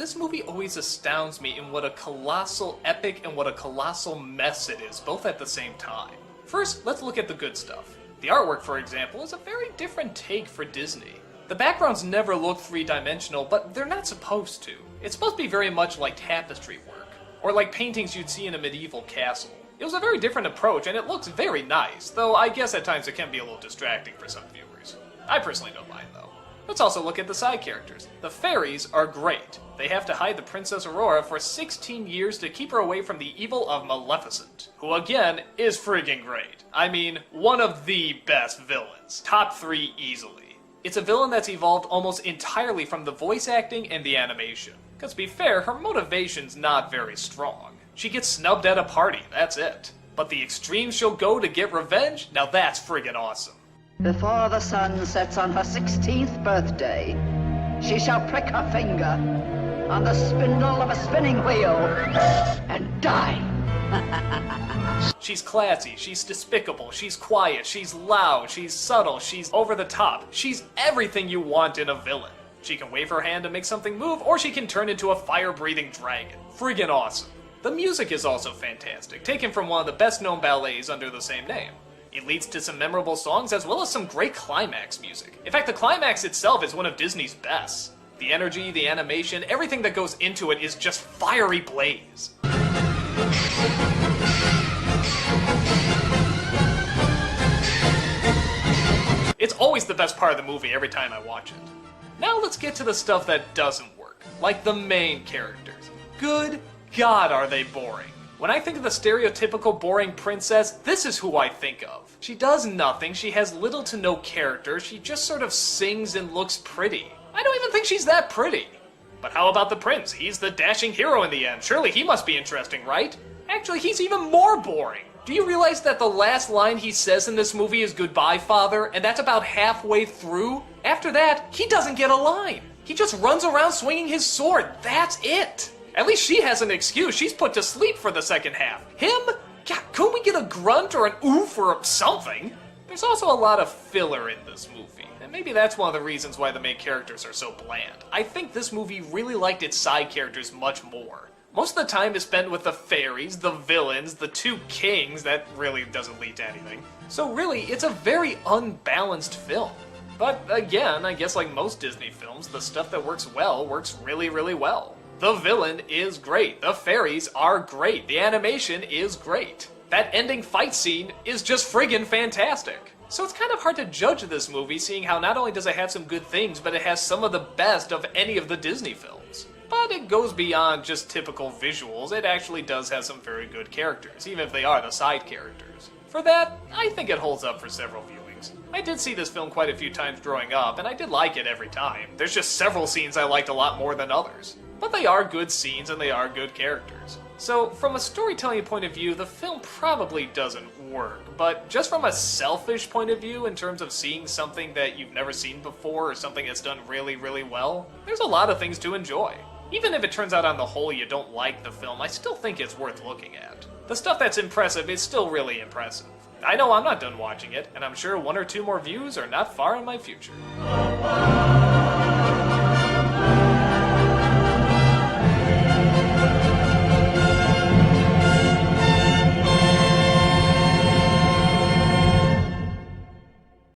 this movie always astounds me in what a colossal epic and what a colossal mess it is, both at the same time. First, let's look at the good stuff. The artwork, for example, is a very different take for Disney. The backgrounds never look three-dimensional, but they're not supposed to. It's supposed to be very much like tapestry work, or like paintings you'd see in a medieval castle. It was a very different approach, and it looks very nice, though I guess at times it can be a little distracting for some viewers. I personally don't mind, though. Let's also look at the side characters. The fairies are great. They have to hide the Princess Aurora for 16 years to keep her away from the evil of Maleficent, who again is friggin' great. I mean, one of the best villains. Top 3 easily. It's a villain that's evolved almost entirely from the voice acting and the animation. Because to be fair, her motivation's not very strong. She gets snubbed at a party, that's it. But the extremes she'll go to get revenge, now that's friggin' awesome. Before the sun sets on her 16th birthday, she shall prick her finger on the spindle of a spinning wheel and die. She's classy, she's despicable, she's quiet, she's loud, she's subtle, she's over the top. She's everything you want in a villain. She can wave her hand to make something move, or she can turn into a fire-breathing dragon. Friggin' awesome. The music is also fantastic, taken from one of the best-known ballets under the same name. It leads to some memorable songs as well as some great climax music. In fact, the climax itself is one of Disney's best. The energy, the animation, everything that goes into it is just fiery blaze. It's always the best part of the movie every time I watch it. Now let's get to the stuff that doesn't work, like the main characters. Good God, are they boring. When I think of the stereotypical boring princess, this is who I think of. She does nothing, she has little to no character, she just sort of sings and looks pretty. I don't even think she's that pretty. But how about the prince? He's the dashing hero in the end. Surely he must be interesting, right? Actually, he's even more boring. Do you realize that the last line he says in this movie is "Goodbye, father," and that's about halfway through? After that, he doesn't get a line. He just runs around swinging his sword. That's it. At least she has an excuse. She's put to sleep for the second half. Him? God, couldn't we get a grunt or an oof or something? There's also a lot of filler in this movie, and maybe that's one of the reasons why the main characters are so bland. I think this movie really liked its side characters much more. Most of the time is spent with the fairies, the villains, the 2 kings. That really doesn't lead to anything. So really, it's a very unbalanced film. But again, I guess like most Disney films, the stuff that works well works really, really well. The villain is great, the fairies are great, the animation is great. That ending fight scene is just friggin' fantastic. So it's kind of hard to judge this movie, seeing how not only does it have some good things, but it has some of the best of any of the Disney films. But it goes beyond just typical visuals, it actually does have some very good characters, even if they are the side characters. For that, I think it holds up for several viewings. I did see this film quite a few times growing up, and I did like it every time. There's just several scenes I liked a lot more than others. But they are good scenes and they are good characters. So, from a storytelling point of view, the film probably doesn't work, but just from a selfish point of view, in terms of seeing something that you've never seen before or something that's done really, really well, there's a lot of things to enjoy. Even if it turns out on the whole you don't like the film, I still think it's worth looking at. The stuff that's impressive is still really impressive. I know I'm not done watching it, and I'm sure 1 or 2 more views are not far in my future.